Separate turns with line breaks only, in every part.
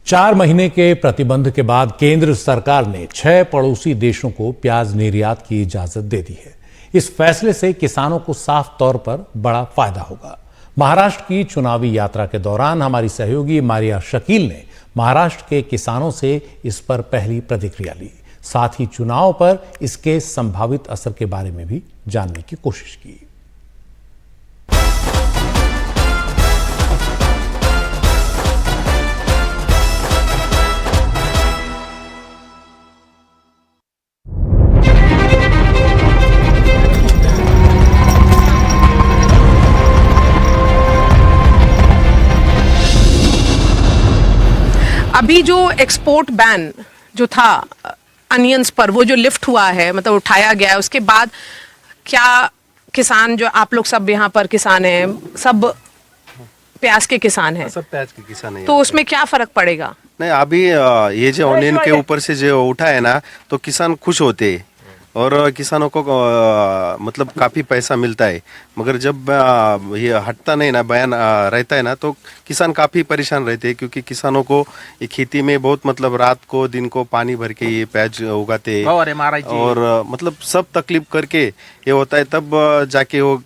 4 महीने के प्रतिबंध के बाद केंद्र सरकार ने 6 पड़ोसी देशों को प्याज निर्यात की इजाजत दे दी है। इस फैसले से किसानों को साफ तौर पर बड़ा फायदा होगा। महाराष्ट्र की चुनावी यात्रा के दौरान हमारी सहयोगी मारिया शकील ने महाराष्ट्र के किसानों से इस पर पहली प्रतिक्रिया ली, साथ ही चुनाव पर इसके संभावित असर के बारे में भी जानने की कोशिश की।
अभी जो एक्सपोर्ट बैन जो था अनियंस पर, वो जो लिफ्ट हुआ है, मतलब उठाया गया है, उसके बाद क्या किसान, जो आप लोग सब यहाँ पर किसान हैं, सब प्याज के किसान हैं,
सब प्याज के किसान हैं,
तो उसमें क्या फर्क पड़ेगा?
नहीं, अभी ये जो ऑनियन के ऊपर से जो उठा है ना, तो किसान खुश होते हैं और किसानों को मतलब काफ़ी पैसा मिलता है। मगर जब ये हटता नहीं ना, बयान रहता है ना, तो किसान काफ़ी परेशान रहते हैं, क्योंकि किसानों को ये खेती में बहुत मतलब रात को दिन को पानी भर के ये प्याज उगाते हैं और मतलब सब तकलीफ करके ये होता है, तब जाके वो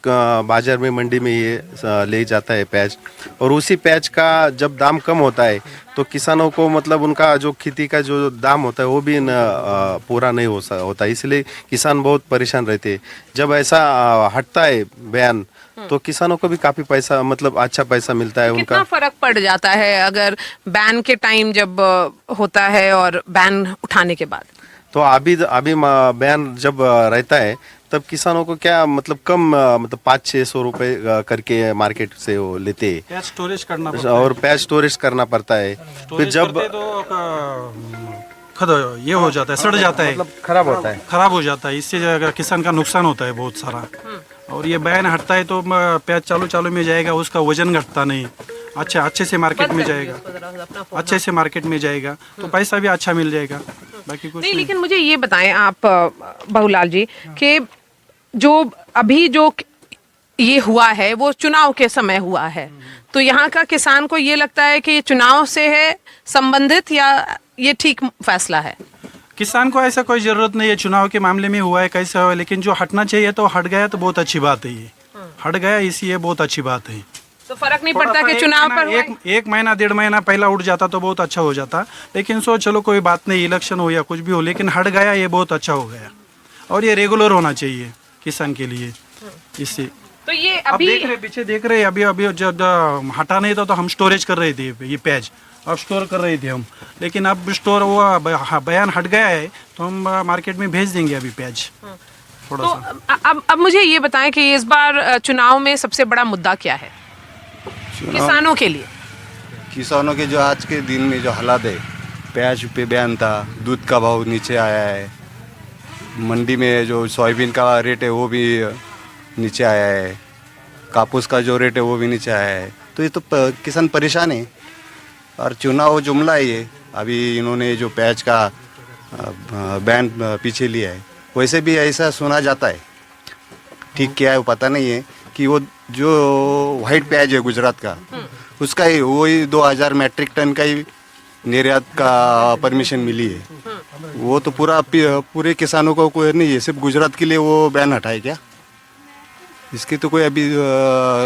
बाजार में मंडी में ये ले जाता है प्याज। और उसी प्याज का जब दाम कम होता है तो किसानों को मतलब उनका जो खेती का जो दाम होता है वो भी पूरा नहीं होता, इसलिए किसान बहुत परेशान रहते हैं। जब ऐसा हटता है बयान तो किसानों को भी काफी पैसा, मतलब अच्छा पैसा मिलता है।
कितना फर्क पड़ जाता है अगर बैन के टाइम जब होता है और बैन उठाने के बाद?
तो अभी बयान जब रहता है तब किसानों को क्या मतलब कम, मतलब 500-600 रुपए करके मार्केट से वो लेते हैं।
प्याज स्टोरेज करना पड़ता है
और प्याज स्टोरेज करना पड़ता है, फिर जब
ये हो जाता है, सड़ जाता है,
मतलब खराब हो जाता है,
इससे किसान का नुकसान होता है बहुत सारा। और ये बैन हटता है तो प्याज चालू में जाएगा, उसका वजन घटता नहीं, अच्छे से मार्केट में जाएगा, तो पैसा भी अच्छा मिल जाएगा, बाकी कुछ नहीं।
लेकिन मुझे ये बताएं आप बहुलाल जी कि जो अभी जो ये हुआ है वो चुनाव के समय हुआ है, तो यहाँ का किसान को ये लगता है कि ये चुनाव से है संबंधित या ये ठीक फैसला है?
किसान को ऐसा कोई जरूरत नहीं है, चुनाव के मामले में हुआ है कैसा हुआ, लेकिन जो हटना चाहिए तो हट गया, तो बहुत अच्छी बात है। ये हट गया, इसी बहुत अच्छी बात है।
तो फर्क नहीं पड़ता कि चुनाव पर
एक महीना 1.5 महीना पहला उठ जाता तो बहुत अच्छा हो जाता, लेकिन चलो कोई बात नहीं, इलेक्शन हो या कुछ भी हो, लेकिन हट गया, ये बहुत अच्छा हो गया। और ये रेगुलर होना चाहिए किसान के लिए। इससे
तो ये
अभी पीछे देख रहे, अभी जब हटा नहीं था तो हम स्टोरेज कर रहे थे ये प्याज, अब स्टोर कर रहे थे हम, लेकिन अब स्टोर वो बयान हट गया है तो हम मार्केट में भेज देंगे अभी प्याज थोड़ा सा।
अब मुझे ये बताएं कि इस बार चुनाव में सबसे बड़ा मुद्दा क्या है किसानों के लिए?
किसानों के जो आज के दिन में जो हालात है, प्याज पे बयान था, दूध का भाव नीचे आया है, मंडी में जो सोयाबीन का रेट है वो भी नीचे आया है, कापूस का जो रेट है वो भी नीचे आया है, तो ये तो किसान परेशान है। और चुनाव जुमला है ये, अभी इन्होंने जो प्याज का बैन पीछे लिया है, वैसे भी ऐसा सुना जाता है, ठीक क्या है वो पता नहीं है, कि वो जो वाइट प्याज है गुजरात का, उसका ही वही 2000 मैट्रिक टन का ही निर्यात का परमिशन मिली है। वो तो पूरे किसानों को कोई नहीं है, सिर्फ गुजरात के लिए वो बैन हटाए क्या? इसकी तो कोई अभी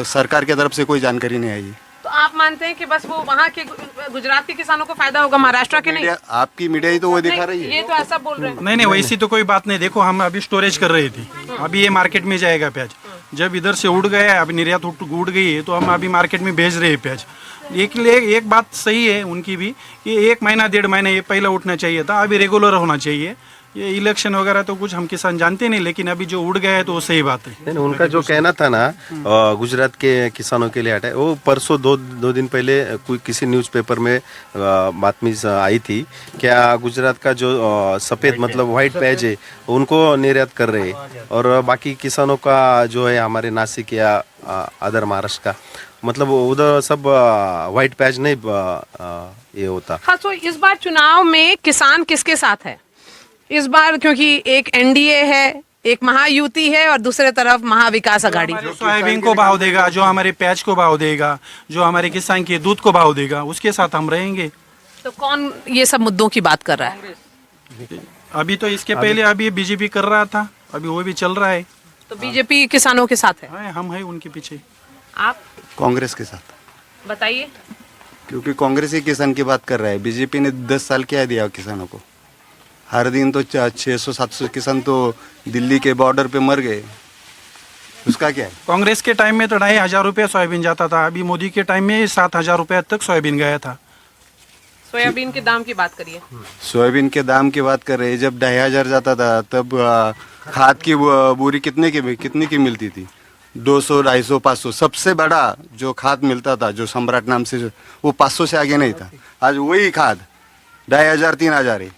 सरकार की तरफ से कोई जानकारी नहीं आई।
तो आप मानते हैं कि बस वो वहाँ के गुजरात के किसानों को फायदा होगा, महाराष्ट्र के नहीं?
आपकी मीडिया ही तो वो दिखा रही है।
ये तो ऐसा बोल रहे हैं।
नहीं, वैसी तो कोई बात नहीं। देखो, हम अभी स्टोरेज कर रहे थे, अभी ये मार्केट में जाएगा प्याज। जब इधर से उड़ गया, अभी निर्यात उड़ गई है, तो हम अभी मार्केट में भेज रहे हैं प्याज। एक बात सही है उनकी भी कि 1 महीना 1.5 महीना ये पहला उठना चाहिए था, अभी रेगुलर होना चाहिए। ये इलेक्शन वगैरह तो कुछ हम किसान जानते नहीं, लेकिन अभी जो उड़ गया है तो वो सही बात है।
नहीं, उनका जो कहना था ना गुजरात के किसानों के लिए हटा है, वो परसों दो दिन पहले कोई किसी न्यूज़पेपर में बातमी आई थी, क्या गुजरात का जो सफ़ेद मतलब वाइट प्याज है उनको निर्यात कर रहे हैं, और बाकी किसानों का जो है हमारे नासिक या अदर महाराष्ट्र का, मतलब उधर सब वाइट प्याज नहीं ये होता।
हाँ, तो इस बार चुनाव में किसान किसके साथ है इस बार? क्योंकि एक एनडीए है, एक महायुति है और दूसरे तरफ महाविकास आघाड़ी।
जो सोयाबीन को भाव देगा, जो हमारे प्याज को भाव देगा, जो हमारे किसान के दूध को भाव देगा, उसके साथ हम रहेंगे।
तो कौन ये सब मुद्दों की बात कर रहा है?
अभी तो इसके पहले अभी बीजेपी कर रहा था, अभी वो भी चल रहा है।
तो बीजेपी किसानों के साथ है,
हम हैं उनके पीछे।
आप
कांग्रेस के साथ,
बताइए।
क्योंकि कांग्रेस ही किसान की बात कर रहा है। बीजेपी ने 10 साल क्या दिया किसानों को? हर दिन तो 600-700 किसान तो दिल्ली के बॉर्डर पे मर गए, उसका क्या है?
कांग्रेस के टाइम में तो 2,500 रुपया सोयाबीन जाता था, अभी मोदी के टाइम में 7,000 रुपया तक सोयाबीन गया था।
सोयाबीन के दाम की बात करिए।
सोयाबीन के दाम की बात कर रहे हैं। जब 2,500 जाता था तब खाद की बोरी कितने की मिलती थी? 200, 250, 500। सबसे बड़ा जो खाद मिलता था, जो सम्राट नाम से, वो 500 से आगे नहीं था। आज वही खाद 2,500, 3,000 है।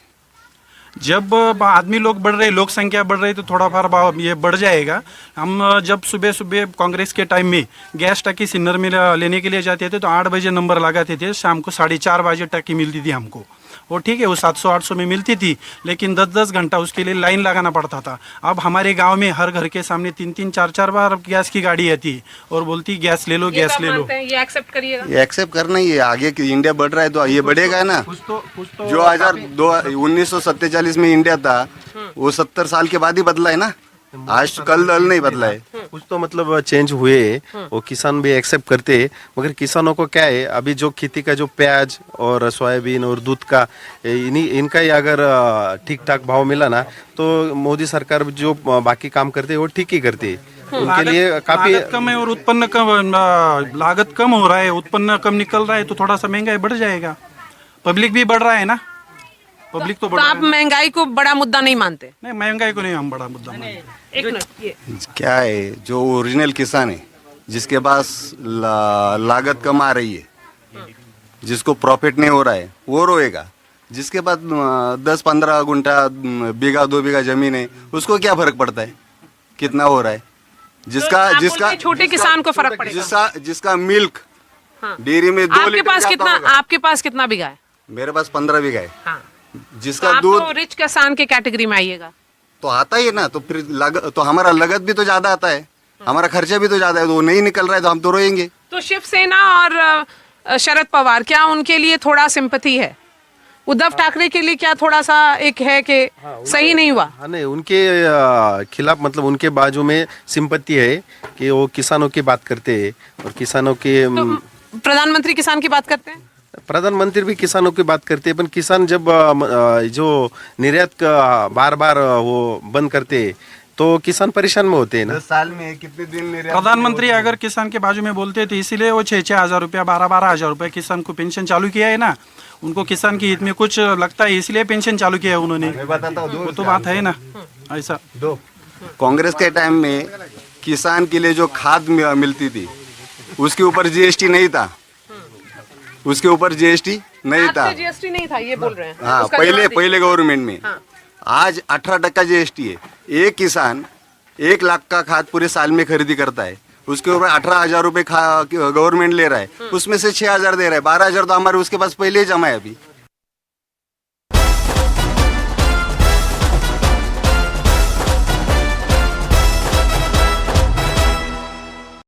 जब आदमी लोग बढ़ रहे, लोक संख्या बढ़ रही, तो थोड़ा फार भाव ये बढ़ जाएगा। हम जब सुबह सुबह कांग्रेस के टाइम में गैस टकी सिन्नर में लेने के लिए जाते थे तो 8 बजे नंबर लगाते थे, शाम को 4:30 बजे टकी मिलती थी हमको। वो ठीक है, वो 700-800 में मिलती थी, लेकिन 10-10 घंटा उसके लिए लाइन लगाना पड़ता था। अब हमारे गांव में हर घर के सामने 3-3, 4-4 बार गैस की गाड़ी आती है और बोलती गैस ले लो, गैस ले लो।
ये एक्सेप्ट करिएगा?
ये एक्सेप्ट करना ही है। आगे की इंडिया बढ़ रहा है तो ये बढ़ेगा ना। जो 1947 में इंडिया था, वो 70 साल के बाद ही बदला है ना। आज कल नहीं बदला है।
कुछ तो मतलब चेंज हुए, वो किसान भी एक्सेप्ट करते हैं। मगर किसानों को क्या है, अभी जो खेती का जो प्याज और सोयाबीन और दूध का इनका ही अगर ठीक ठाक भाव मिला ना, तो मोदी सरकार जो बाकी काम करते हैं वो ठीक ही करती है। उनके लिए काफी
लागत कम है और उत्पन्न कम, लागत कम हो रहा है, उत्पन्न कम निकल रहा है, तो थोड़ा सा महंगाई बढ़ जाएगा। पब्लिक भी बढ़ रहा है ना, पब्लिक तो बढ़ रहा
आप
है।
महंगाई को बड़ा मुद्दा नहीं मानते?
नहीं, महंगाई को नहीं हम बड़ा मुद्दा मानते।
एक मिनट, ये
क्या है, जो ओरिजिनल किसान है, जिसके पास लागत कम आ रही है, जिसको प्रॉफिट नहीं हो रहा है, वो रोएगा। जिसके पास 10-15 गुंठा, बीघा 2 बीघा जमीन है, उसको क्या फर्क पड़ता है कितना हो रहा है? जिसका
छोटे किसान को फर्क पड़ेगा।
जिसका मिल्क डेयरी में 2 लीटर
आपके पास कितना बीघा है?
मेरे पास 15 बीघा है।
हाँ।
जिसका
आप
दूध
तो रिच किसान के कैटेगरी में आइएगा।
तो आता ही है ना। तो फिर तो हमारा लागत भी तो ज्यादा आता है, हमारा खर्चा भी तो ज्यादा है। तो वो नहीं निकल रहा है तो हम तो रोएंगे।
तो शिवसेना और शरद पवार, क्या उनके लिए थोड़ा सिंपैथी है? उद्धव ठाकरे के लिए क्या थोड़ा सा एक है कि सही नहीं हुआ?
हाँ, नहीं, उनके खिलाफ मतलब उनके बाजू में सिंपत्ति है कि वो किसानों की बात करते हैं और किसानों के
प्रधानमंत्री किसान की बात करते हैं,
प्रधानमंत्री भी किसानों की बात करते हैं। पर किसान जब जो निर्यात बार बार वो बंद करते हैं तो किसान परेशान में होते हैं ना।
10 साल में कितने दिन
प्रधानमंत्री अगर किसान के बाजू में बोलते थे, इसीलिए वो 6-6 हजार रुपया, 12-12 हजार रुपया किसान को पेंशन चालू किया है ना। उनको किसान के हित में कुछ लगता है, इसलिए पेंशन चालू किया है उन्होंने। वो तो बात है ना ऐसा।
कांग्रेस के टाइम में किसान के लिए जो खाद मिलती थी, उसके ऊपर जीएसटी नहीं था। उसके ऊपर जीएसटी नहीं था।
जीएसटी नहीं था, ये बोल रहे हैं।
हाँ, पहले गवर्नमेंट में। आज 18% जीएसटी है। एक किसान 1 लाख का खाद पूरे साल में खरीदी करता है, उसके ऊपर 18,000 रुपए गवर्नमेंट ले रहा है, उसमें से 6,000 दे रहा है। 12,000 तो हमारे उसके पास पहले ही जमा है अभी।